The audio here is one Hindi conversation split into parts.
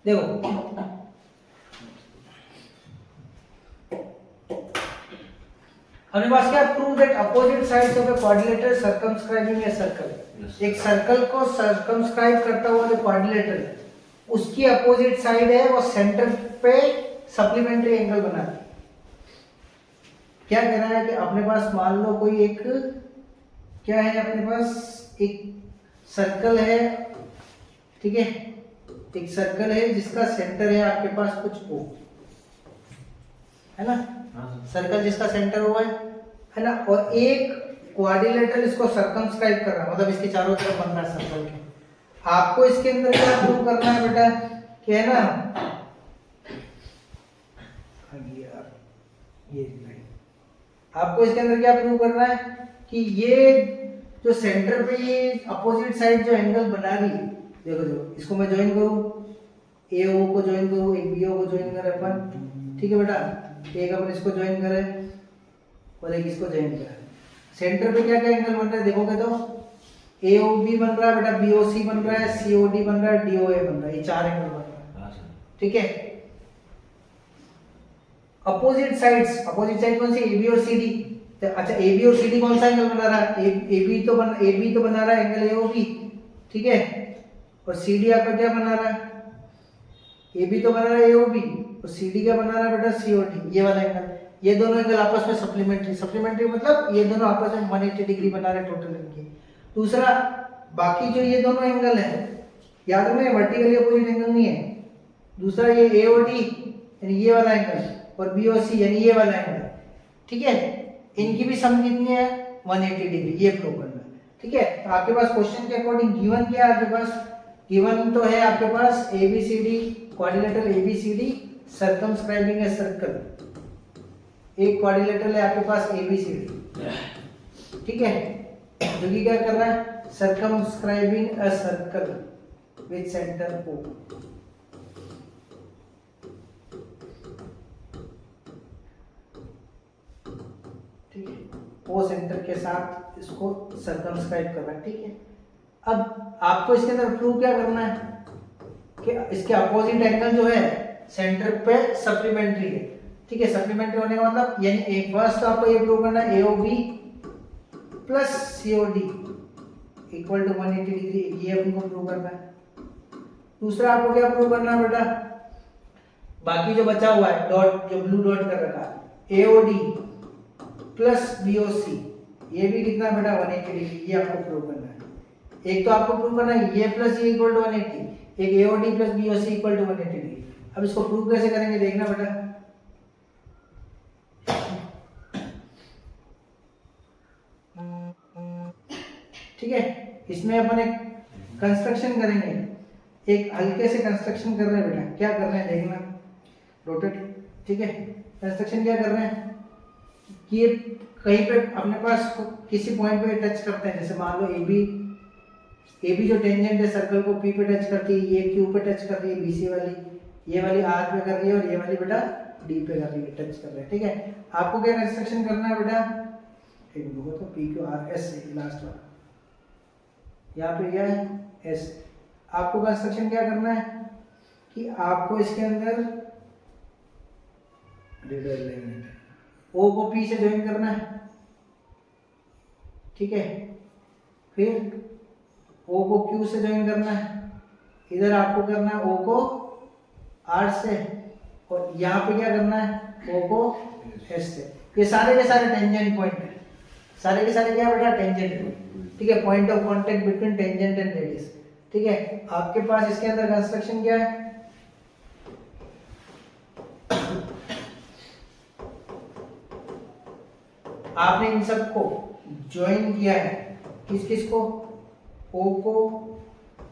देखो हमारे पास क्या, prove that opposite sides of a quadrilateral circumscribing a circle. एक सर्कल को सर्कमस्क्राइब करता हुआ जो क्वाड्रिलेटरल है उसकी अपोजिट साइड है वो सेंटर पे सप्लीमेंट्री एंगल बनाती है। क्या कह रहा है कि अपने पास मान लो कोई एक क्या है, अपने पास एक सर्कल है, ठीक है, एक सर्कल है जिसका सेंटर है आपके पास कुछ ओ, है ना, सर्कल जिसका सेंटर हुआ है ना, और एक क्वाड्रिलेटरल इसको सर्कमस्क्राइब कर रहा है, मतलब इसके चारों तरफ बन रहा है सर्कल के। आपको इसके अंदर क्या प्रूव करना है बेटा कि है ना, ये आपको इसके अंदर क्या प्रूव करना है कि ये जो सेंटर पे ये अपोजिट साइड जो एंगल बना रही है, देखो देखो इसको मैं ज्वाइन करूं, ए ओ को ज्वाइन करूं, एक बी ओ को ज्वाइन करें अपन, ठीक है बेटा, एक अपन इसको ज्वाइन करें और एक इसको ज्वाइन करें। सेंटर पे क्या क्या एंगल बन रहा है देखोगे तो ए ओ बी बन रहा है बेटा, बी ओ सी बन रहा है, सी ओ डी बन रहा है, डी ओ ए बन रहा है, ये चार एंगल बन रहा है, ठीक है। अपोजिट साइड्स, अपोजिट साइड कौन सी, ए बी और सी डी। अच्छा ए बी और सी डी कौन सा एंगल बना रहा है, ए बी तो बना रहा है एंगल ए ओ बी, ठीक है, और सी डी आपका क्या बना रहा है, ए बी तो बना रहा है ए ओ बी और सी डी क्या बना रहा है बेटा, सी ओ डी, ये वाला एंगल। ये दोनों एंगल आपस में सप्लीमेंट्री, सप्लीमेंट्री मतलब ये दोनों आपस में 180 डिग्री बना रहे टोटल इनके। दूसरा बाकी जो ये दोनों एंगल है, याद रखना वर्टिकली अपोजिट एंगल नहीं है। दूसरा ये ए ओ डी यानी ये वाला एंगल और बी ओ सी यानी ये वाला एंगल, ठीक है, इनकी भी सम कितनी है 180 डिग्री, ये प्रूव करना है, ठीक है। तो आपके पास क्वेश्चन के अकॉर्डिंग गिवन क्या है, आपके पास गिवन तो है आपके पास A B C D, quadrilateral A B C D circumscribing a circle, एक क्वाड्रिलेटरल है आपके पास ए बी सी डी, ठीक है, जो कि क्या कर रहा है, circumscribing a circle with centre O, ठीक है, ओ सेंटर के साथ इसको सर्कमस्क्राइब कर रहा है, ठीक है। अब आपको इसके अंदर प्रूव क्या करना है कि इसके अपोजिट एंगल जो है सेंटर पे सप्लीमेंट्री है, ठीक है। सप्लीमेंट्री होने का मतलब यानी एक फर्स्ट आपको ये प्रूव करना है A O B plus C O D equal to 180 degree, ये आपको प्रूव करना है। दूसरा आपको क्या प्रूव करना है बेटा, बाकी जो बचा हुआ है डॉट, जो ब्लू डॉट कर रखा है, A O D plus B O C, ये भी कितना बेटा 180 डिग्री, ये आपको प्रूव करना है। एक तो आपको प्रूव करना है ये प्लस ये इक्वल टू 180, एक A O D plus B O C equal to 180 degree. अब इसको प्रूव कैसे करेंगे देखना बेटा, ठीक है। इसमें अपन एक कंस्ट्रक्शन करेंगे, एक हल्के से कंस्ट्रक्शन कर रहे हैं बेटा, क्या कर रहे हैं देखना, रोटेट, ठीक है। कंस्ट्रक्शन क्या कर रहे हैं कि ये कहीं पे अपने पास किसी पॉइंट पे टच करते हैं, जैसे मान लो ए बी जो टेंजेंट है सर्कल को पी पे टच करती है, ये क्यू पे टच कर रही है, बी सी वाली, ये वाली आर पे कर रही है और ये वाली बेटा डी पे कर रही है, टच कर रहे हैं, ठीक है। आपको क्या कंस्ट्रक्शन करना है बेटा, एक देखो तो पी क्यू आर एस है लास्ट वाला, यहाँ पे क्या है एस। आपको कंस्ट्रक्शन क्या करना है कि आपको इसके अंदर ओ को पी से ज्वाइन करना है, ठीक है, फिर ओ को क्यू से ज्वाइन करना है, इधर आपको करना है ओ को आर से, और यहाँ पे क्या करना है ओ को एस से। ये सारे के सारे टेंजेंट पॉइंट है, सारे के सारे क्या बेटा टेंजेंट, ठीक है, point of contact between tangent and radius, ठीक है। आपके पास इसके अंदर कंस्ट्रक्शन क्या है, आपने इन सबको ज्वाइन किया है, किस किस को, ओ को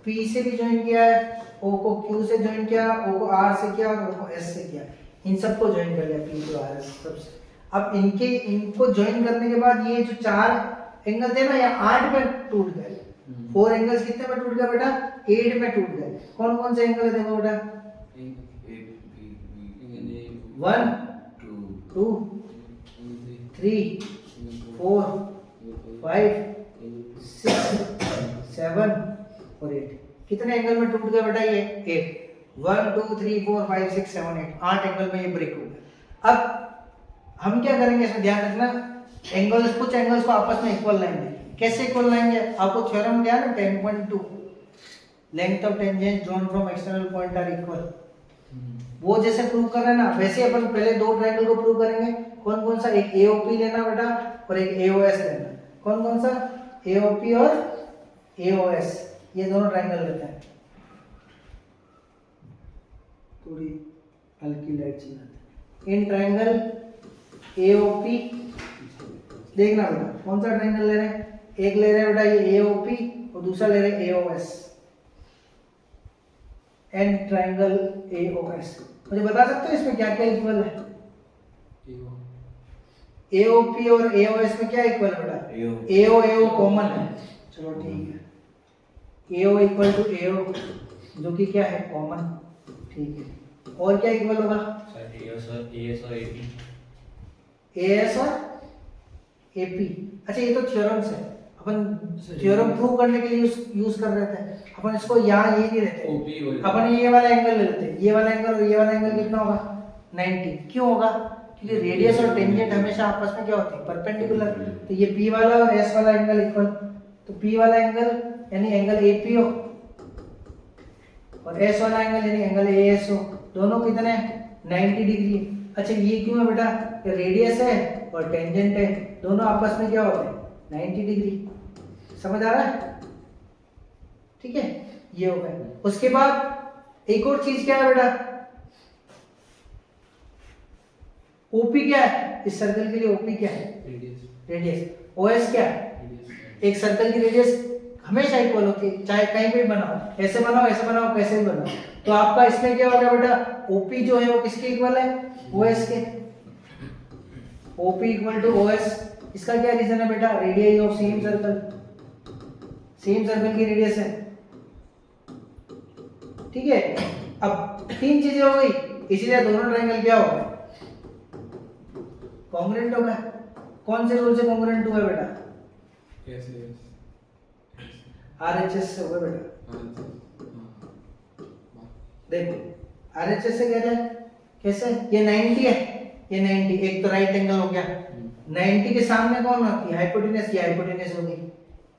पी से भी ज्वाइन किया है, ओ को क्यू से ज्वाइन किया, ओ को आर से किया और ओ को एस से किया, इन सबको ज्वाइन कर लिया पी टू आर एस सबसे। अब इनको ज्वाइन करने के बाद ये जो चार एंगल थे ना ये 8 में टूट गए, 4 एंगल्स कितने में टूट गए बेटा, 8 में टूट गए। कौन कौन से एंगल है देखो बेटा, 1 2 3 4 5 6 7 और 8, कितने एंगल में टूट गया बेटा ये 8। 1 2 3 4 5 6 7 8 8 एंगल में ये ब्रेक हो गया। अब हम क्या करेंगे, इसमें ध्यान रखना, एंगल्स, कुछ एंगल्स को आपस में इक्वल लाएंगे। कैसे इक्वल लाएंगे? आपको थ्योरम क्या है ना, 10.2 length of tangent drawn from external point are equal, वो जैसे प्रूव कर रहे हैं ना, वैसे अपन पहले दो ट्रायंगल को प्रूव करेंगे। कौन कौन सा? एक AOP लेना बेटा और एक AOS लेना। कौन कौन सा? AOP और AOS, ये दोनों ट्रायंगल लेते हैं। थोड़ी हल्की लाइट चलाते हैं। इन ट्रायंगल AOP देखना बेटा, कौन सा ट्रायंगल ले रहे हैं? एक ले रहे हैं बेटा ये AOP और दूसरा ले रहे हैं AOS। एन ट्रायंगल AOS, मुझे बता सकते हो इसमें क्या क्या इक्वल है? AOP और AOS में क्या इक्वल है बेटा? AO कॉमन है, चलो ठीक है। AO इक्वल टू AO जो कि क्या है? कॉमन, ठीक है। और क्या इक्वल होगा? AS और AP। AS और AP, अच्छा ये तो थ्योरम्स है, अपन थ्योरम प्रूव करने के लिए यूज कर रहे थे। अपन इसको यहाँ ये नहीं लेते, अपन ये वाला एंगल ले लेते। ये वाला एंगल और ये वाला एंगल कितना होगा? 90। क्यों होगा? क्योंकि रेडियस और टेंजेंट हमेशा आपस में क्या होते हैं? परपेंडिकुलर। तो ये P वाला और S वाला एंगल इक्वल, तो P वाला एंगल यानी एंगल AP हो और S वाला एंगल यानी एंगल AS हो, दोनों कितने? 90 डिग्री। अच्छा ये क्यों है बेटा? ये रेडियस है और टेंजेंट है, दोनों आपस में क्या होते हैं? 90 डिग्री। समझ आ रहा है? ठीक है, ये हो गया। उसके बाद एक और चीज क्या है बेटा? OP क्या है? इस सर्कल के लिए OP क्या है? रेडियस। OS क्या है? एक सर्कल की रेडियस हमेशा इक्वल होती है, चाहे कहीं भी बनाओ, ऐसे बनाओ ऐसे बनाओ कैसे भी बनाओ। तो आपका इसमें क्या हो गया बेटा? OP जो है वो किसके इक्वल है? OS के। OP equal to OS। इसका क्या रीजन है बेटा? Radius of same circle, same circle की रेडियस है, ठीक है। अब तीन चीजें हो गई, इसलिए दोनों ट्रायंगल क्या हो गए? कॉन्ग्रुएंट हो गए। कौन से रूल से कॉन्ग्रुएंट हुआ बेटा? RHS से होगा बेटा। देखो RHS से कह रहे हैं कैसे? ये 90 है, ये 90, एक तो राइट एंगल हो गया। 90 के सामने कौन आती है? हाइपोटेनस, ये हाइपोटेनस होगी,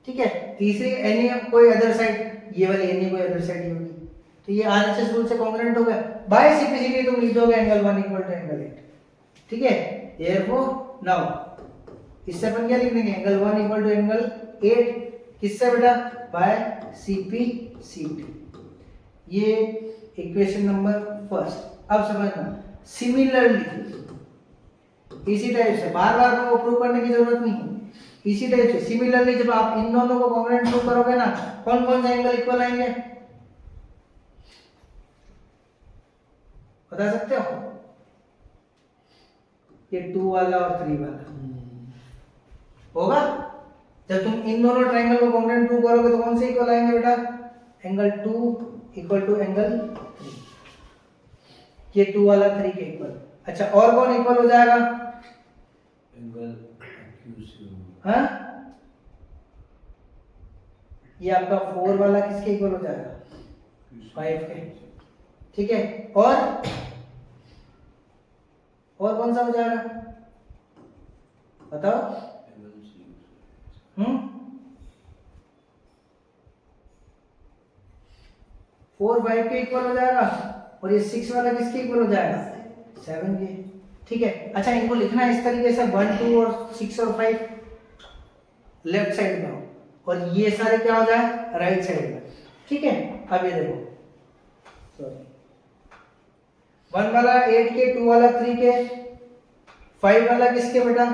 ठीक है। तीसरी एनी कोई अदर साइड, ये वाली एनी कोई अदर साइड होगी। तो ये RHS रूल से कॉन्ग्रुएंट हो गया। बाय सिंपलिसिटी तुम लिख दोगे एंगल 1 इक्वल टू एंगल 8, ठीक है। देयरफॉर नाउ इससे अपन क्या लिख देंगे? एंगल 1 इक्वल टू एंगल 8 किससे बेटा? By CP CT। ये इक्वेशन नंबर फर्स्ट। अब समझना, सिमिलरली इसी टाइप से, बार बार में वो प्रूव करने की जरूरत नहीं है, इसी टाइप से सिमिलरली जब आप इन दोनों को कॉन्ग्रुएंट प्रूव करोगे ना, कौन कौन से एंगल इक्वल आएंगे बता सकते हो? ये 2 वाला और 3 वाला होगा। जब तुम इन दोनों ट्रायंगल को कॉन्ग्रुएंट प्रूव करोगे तो कौन से इक्वल आएंगे बेटा? एंगल 2 इक्वल टू एंगल 3, ये 2 वाला 3 के इक्वल। अच्छा और कौन इक्वल हो जाएगा? एंगल हाँ, ये आपका 4 वाला किसके इक्वल हो जाएगा? 5 के, ठीक है। और कौन सा हो जाएगा बताओ? 4 5 के इक्वल हो जाएगा और ये 6 वाला किसके इक्वल हो जाएगा? 7 के, ठीक है। अच्छा इनको लिखना है इस तरीके से, 1 2 और 6 और 5 लेफ्ट साइड में हो और ये सारे क्या हो जाए? राइट साइड में, ठीक है। अब ये देखो, सॉरी, 1 वाला 8 के, 2 वाला 3 के, 5 वाला किसके बेटा?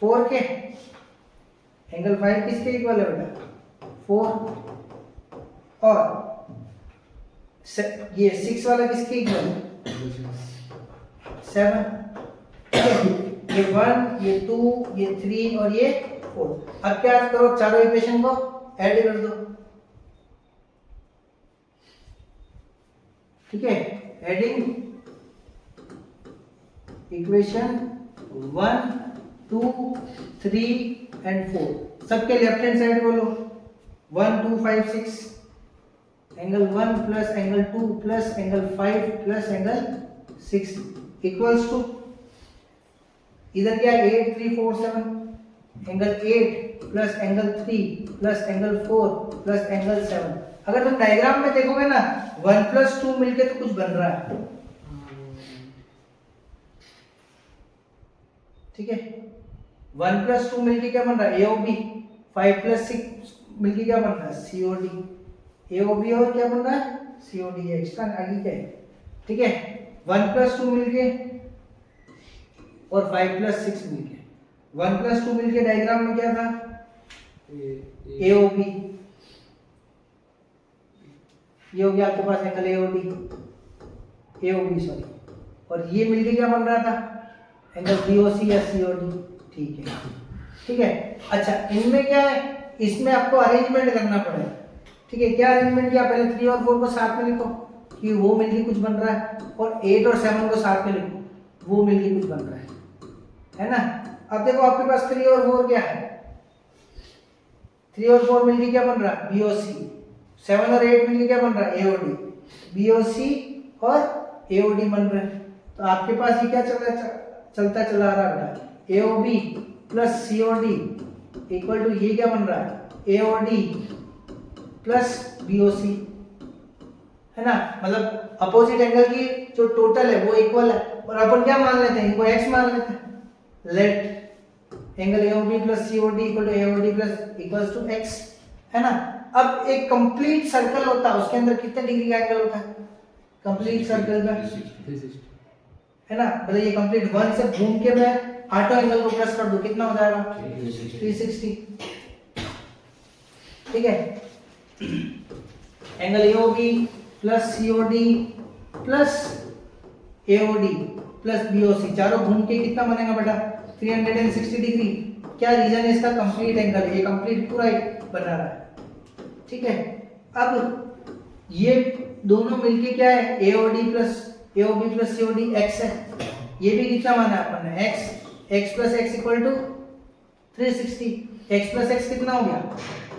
4 के। एंगल 5 किसके इक्वल है बेटा? 4। और ये 6 वाला किसके इक्वल है? 7। ये 1, ये 2, ये 3 और ये 4। अब क्या करो? चारों इक्वेशन को ऐड कर दो, ठीक है। एडिंग इक्वेशन 1 2 3 एंड 4, सबके लेफ्ट हैंड साइड बोलो। 1 2 5 6 angle 1 plus angle 2 plus angle 5 plus angle 6 equals to इधर क्या है 8 3 4 7 angle 8 plus angle 3 plus angle 4 plus angle 7। अगर तुम डायग्राम में देखोगे ना 1 प्लस 2 मिलके तो कुछ बन रहा है, ठीक है। 1 प्लस 2 मिलके क्या बन रहा है AOB, 5 प्लस 6 मिलके क्या बन रहा है COD। AOB और क्या बन रहा है COD, एक्स्ट्रा आगे क्या है, ठीक है। 1 प्लस 2 मिलके और 5 प्लस 6 मिलके, 1 प्लस 2 मिलके डायग्राम में क्या था AOB, ये हो गया आपके पास एंगल AOB सॉरी, और ये मिलके क्या बन रहा था एंगल BOC या COD, ठीक है। अच्छा इनमें क्या है, इसमें आपको अरेंजमेंट करना पड़ेगा, ठीक है। क्या अरेंजमेंट किया, पहले 3 और 4 को साथ में लिखो कि वो मिलके कुछ बन रहा है, और 8 और 7 को साथ में लिखो वो मिलके कुछ बन रहा है ना। अब देखो आपके पास 3 और 4 क्या है, 3 और 4 मिलके क्या बन रहा है BOC, 7 और 8 मिलके क्या बन रहा है AOD, BOC और AOD बन रहा है। तो आपके पास ये क्या चलता चला आ रहा है AOB plus COD equal to ये क्या बन रहा है AOD प्लस BOC, है ना। मतलब अपोजिट एंगल की जो टोटल है वो इक्वल है, और अपन क्या मान लेते हैं, इनको x मान लेते हैं। Let angle AOB plus COD equal to AOD plus equals to x, है ना। अब एक कंप्लीट सर्कल होता है, उसके अंदर कितने डिग्री का एंगल होता है कंप्लीट सर्कल का, है ना। मतलब ये कंप्लीट 1 से घूम के मैं ऑटो एंगल को प्लस कर दूं, कितना हो जाएगा 360, ठीक है। Angle AOB plus COD plus AOD plus BOC चारों घूम के कितना बनेगा बेटा 360 डिग्री। क्या रीजन है इसका, कंप्लीट एंगल, ये कंप्लीट पूरा एक बना रहा है, ठीक है। अब ये दोनों मिलके क्या है AOB प्लस COD x है, ये भी कितना माना अपन ने x plus x equal to 360, x plus x कितना हो गया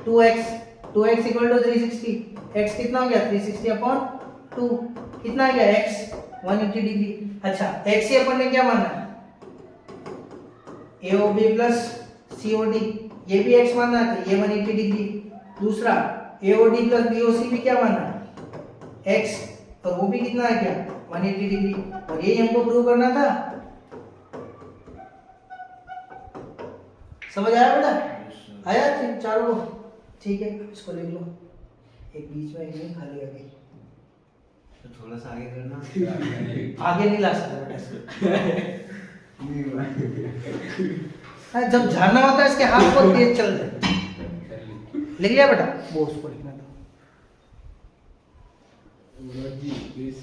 2x इक्वल टू 360, x कितना हो गया 360 अपॉन 2, कितना आ गया x 180 डिग्री। अच्छा x ही अपन ने क्या माना है AOB प्लस COD, ये भी x माना है तो ये 180 डिग्री। दूसरा AOD प्लस BOC भी क्या माना है x, और वो भी कितना है क्या 180 डिग्री, और यही हमको प्रूव करना था। समझ आया बेटा, आया चारों, ठीक है। इसको लिख लो, एक बीच में एक नहीं खाली आ गई, तो थोड़ा सा आगे करना, आगे नहीं ला सकते बेटा इसको। हाँ, जब झाड़ना होता है इसके हाथ बहुत तेज चलते हैं। लिख लिया बेटा, वो उसको लिखना था। प्लीज